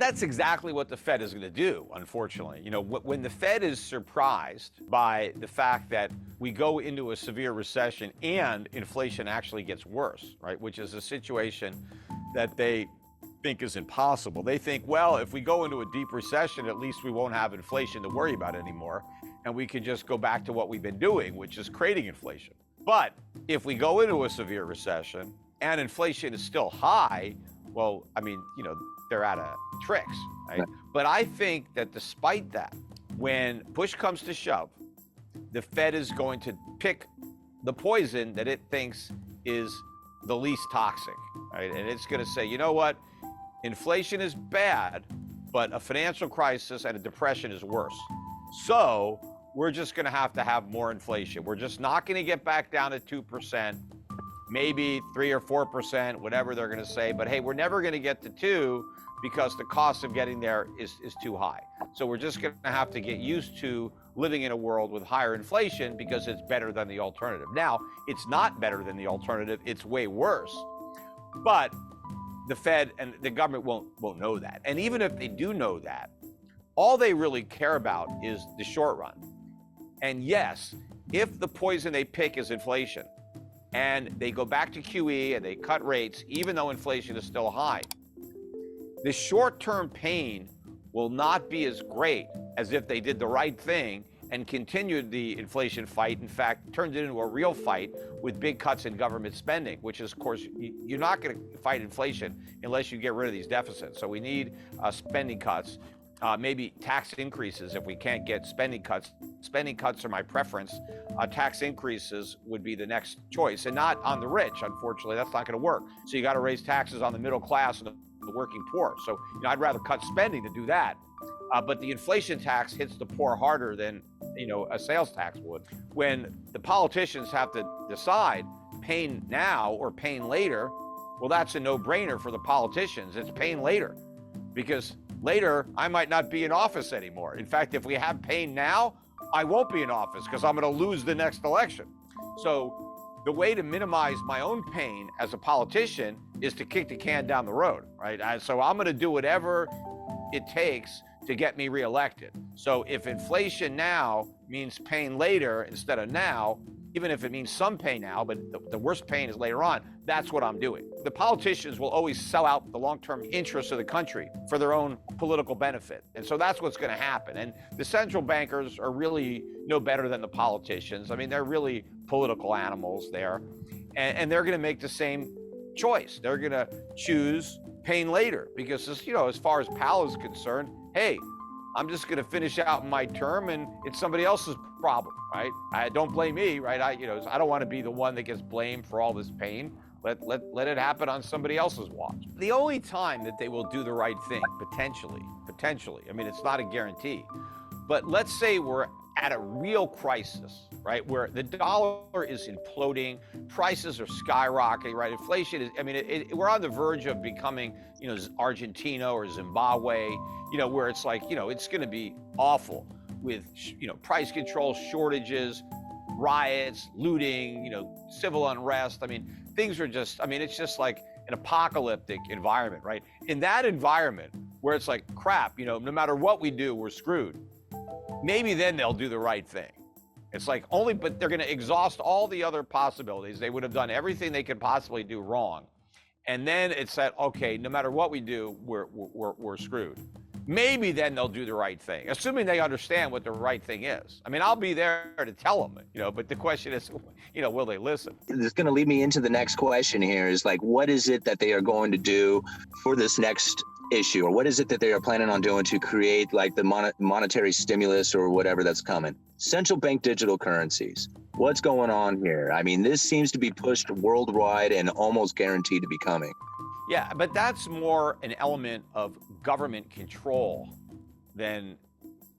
That's exactly what the Fed is going to do, unfortunately. When the Fed is surprised by the fact that we go into a severe recession and inflation actually gets worse, right, which is a situation that they think is impossible. They think, well, if we go into a deep recession, at least we won't have inflation to worry about anymore, and we can just go back to what we've been doing, which is creating inflation. But if we go into a severe recession and inflation is still high, well, they're out of tricks, right? But I think that despite that, when push comes to shove, the Fed is going to pick the poison that it thinks is the least toxic, right? And it's going to say, you know what? Inflation is bad, but a financial crisis and a depression is worse. So we're just going to have more inflation. We're just not going to get back down to 2%, maybe 3 or 4%, whatever they're going to say. But hey, we're never going to get to 2 because the cost of getting there is too high. So we're just going to have to get used to living in a world with higher inflation because it's better than the alternative. Now, it's not better than the alternative. It's way worse. But the Fed and the government won't know that. And even if they do know that, all they really care about is the short run. And yes, if the poison they pick is inflation and they go back to QE and they cut rates, even though inflation is still high, the short-term pain will not be as great as if they did the right thing and continued the inflation fight. In fact, turned it into a real fight with big cuts in government spending, which is, of course, you're not going to fight inflation unless you get rid of these deficits. So we need spending cuts, maybe tax increases if we can't get spending cuts. Spending cuts are my preference. Tax increases would be the next choice, and not on the rich. Unfortunately, that's not going to work. So you got to raise taxes on the middle class and the working poor. So I'd rather cut spending to do that. But the inflation tax hits the poor harder than a sales tax would. When the politicians have to decide pain now or pain later, well, that's a no-brainer for the politicians. It's pain later, because later I might not be in office anymore. In fact, if we have pain now, I won't be in office because I'm going to lose the next election. So the way to minimize my own pain as a politician is to kick the can down the road, right? So I'm going to do whatever it takes to get me reelected. So if inflation now means pain later instead of now, even if it means some pain now, but the worst pain is later on, that's what I'm doing. The politicians will always sell out the long-term interests of the country for their own political benefit. And so that's what's going to happen. And the central bankers are really no better than the politicians. I mean, they're really political animals there. And they're going to make the same choice. They're going to choose pain later because, as far as Powell is concerned, hey, I'm just going to finish out my term and it's somebody else's problem, right? Don't blame me, right? I don't want to be the one that gets blamed for all this pain. Let it happen on somebody else's watch. The only time that they will do the right thing, potentially, I mean, it's not a guarantee, but let's say we're at a real crisis, right? Where the dollar is imploding, prices are skyrocketing, right? Inflation is, we're on the verge of becoming, Argentina or Zimbabwe, where it's like, it's going to be awful with, price control, shortages, riots, looting, civil unrest. I mean, things are just, it's just like an apocalyptic environment, right? In that environment where it's like, crap, no matter what we do, we're screwed. Maybe then they'll do the right thing. It's like but they're going to exhaust all the other possibilities. They would have done everything they could possibly do wrong. And then it's that, okay, no matter what we do, we're screwed. Maybe then they'll do the right thing, assuming they understand what the right thing is. I mean, I'll be there to tell them, but the question is, will they listen? It's going to lead me into the next question here is like, what is it that they are going to do for this next issue, or what is it that they are planning on doing to create like the monetary stimulus or whatever that's coming? Central bank digital currencies. What's going on here? I mean, this seems to be pushed worldwide and almost guaranteed to be coming. Yeah, but that's more an element of government control than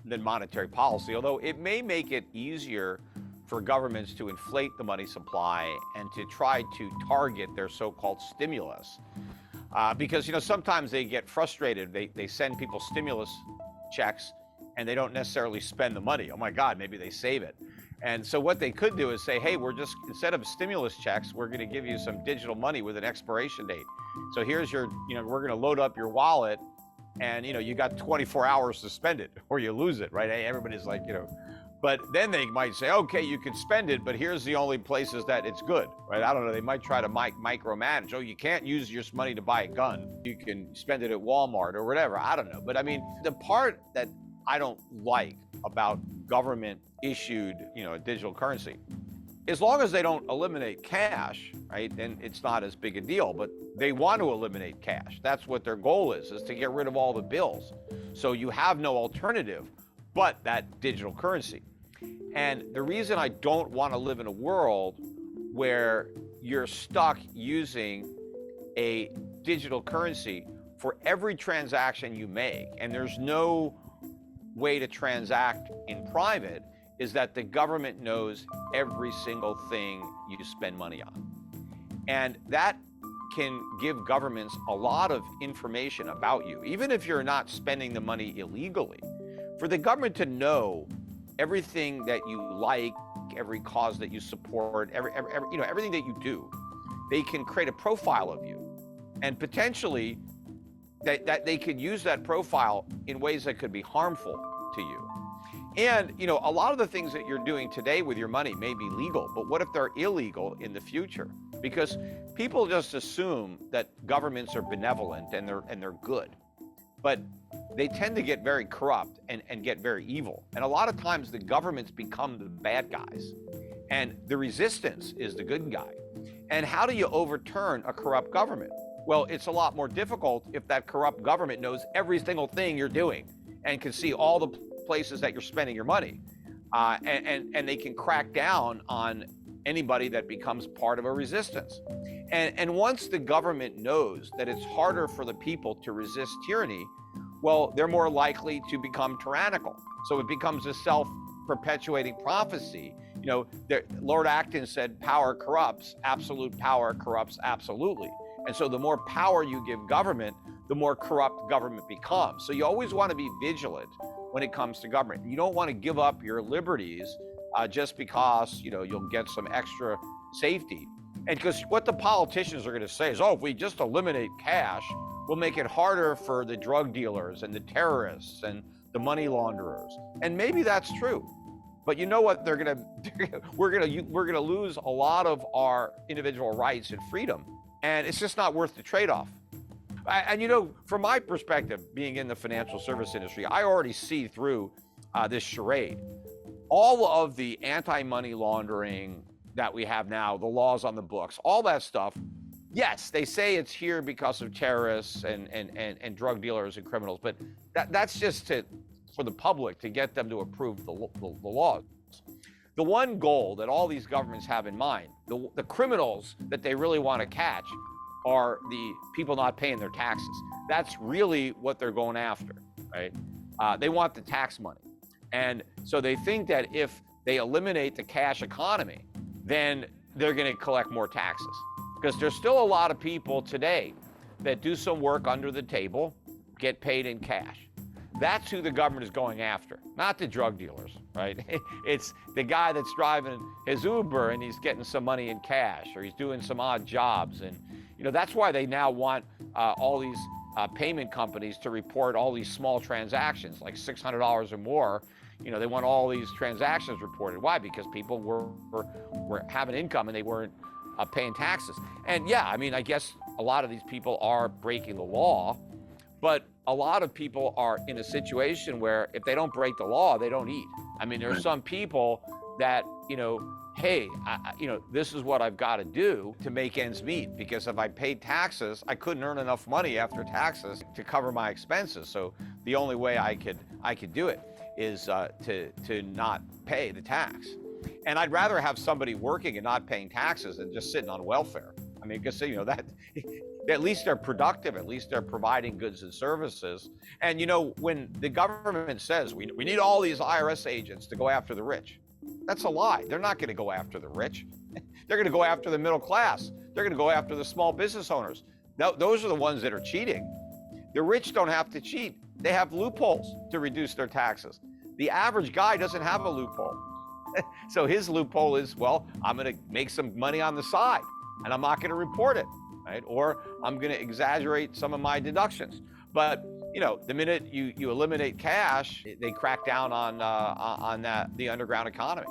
monetary policy, although it may make it easier for governments to inflate the money supply and to try to target their so-called stimulus. Because, sometimes they get frustrated. They send people stimulus checks and they don't necessarily spend the money. Oh my God, maybe they save it. And so what they could do is say, hey, instead of stimulus checks, we're going to give you some digital money with an expiration date. So here's your, we're going to load up your wallet and you got 24 hours to spend it or you lose it, right? Everybody's like, but then they might say, okay, you can spend it, but here's the only places that it's good, right? I don't know. They might try to micromanage. Oh, you can't use your money to buy a gun. You can spend it at Walmart or whatever. I don't know. But I mean, the part that I don't like about government issued, digital currency, as long as they don't eliminate cash, right, then it's not as big a deal. But they want to eliminate cash. That's what their goal is to get rid of all the bills. So you have no alternative but that digital currency. And the reason I don't want to live in a world where you're stuck using a digital currency for every transaction you make, and there's no way to transact in private, is that the government knows every single thing you spend money on. And that can give governments a lot of information about you, even if you're not spending the money illegally. For the government to know everything that you like, every cause that you support, everything that you do, they can create a profile of you, and potentially that they could use that profile in ways that could be harmful to you. And a lot of the things that you're doing today with your money may be legal, but what if they're illegal in the future? Because people just assume that governments are benevolent and they're good, but they tend to get very corrupt and get very evil. And a lot of times the governments become the bad guys and the resistance is the good guy. And how do you overturn a corrupt government? Well, it's a lot more difficult if that corrupt government knows every single thing you're doing and can see all the places that you're spending your money. And they can crack down on anybody that becomes part of a resistance. And once the government knows that it's harder for the people to resist tyranny, well, they're more likely to become tyrannical. So it becomes a self-perpetuating prophecy. Lord Acton said, power corrupts, absolute power corrupts absolutely. And so the more power you give government, the more corrupt government becomes. So you always want to be vigilant when it comes to government. You don't want to give up your liberties just because, you'll get some extra safety. And because what the politicians are going to say is, oh, if we just eliminate cash, we'll make it harder for the drug dealers and the terrorists and the money launderers. And maybe that's true. But you know what we're going to lose a lot of our individual rights and freedom. And it's just not worth the trade-off. And from my perspective, being in the financial service industry, I already see through this charade. All of the anti-money laundering that we have now, the laws on the books, all that stuff, yes, they say it's here because of terrorists and drug dealers and criminals, but that's just for the public to get them to approve the laws. The one goal that all these governments have in mind, the criminals that they really want to catch, are the people not paying their taxes. That's really what they're going after, right? They want the tax money. And so they think that if they eliminate the cash economy, then they're going to collect more taxes. Because there's still a lot of people today that do some work under the table, get paid in cash. That's who the government is going after, not the drug dealers, right? It's the guy that's driving his Uber and he's getting some money in cash, or he's doing some odd jobs. And that's why they now want all these payment companies to report all these small transactions, like $600 or more. They want all these transactions reported. Why? Because people were having income and they weren't paying taxes. And yeah, I guess a lot of these people are breaking the law, but a lot of people are in a situation where if they don't break the law, they don't eat. There are some people that, hey, this is what I've got to do to make ends meet, because if I paid taxes, I couldn't earn enough money after taxes to cover my expenses. So the only way I could do it is to not pay the tax. And I'd rather have somebody working and not paying taxes than just sitting on welfare. Because that at least they're productive, at least they're providing goods and services. And when the government says we need all these IRS agents to go after the rich, that's a lie. They're not going to go after the rich. They're going to go after the middle class. They're going to go after the small business owners. Those are the ones that are cheating. The rich don't have to cheat. They have loopholes to reduce their taxes. The average guy doesn't have a loophole. So his loophole is, well, I'm going to make some money on the side and I'm not going to report it, right? Or I'm going to exaggerate some of my deductions. But you know, the minute you eliminate cash, they crack down on the underground economy.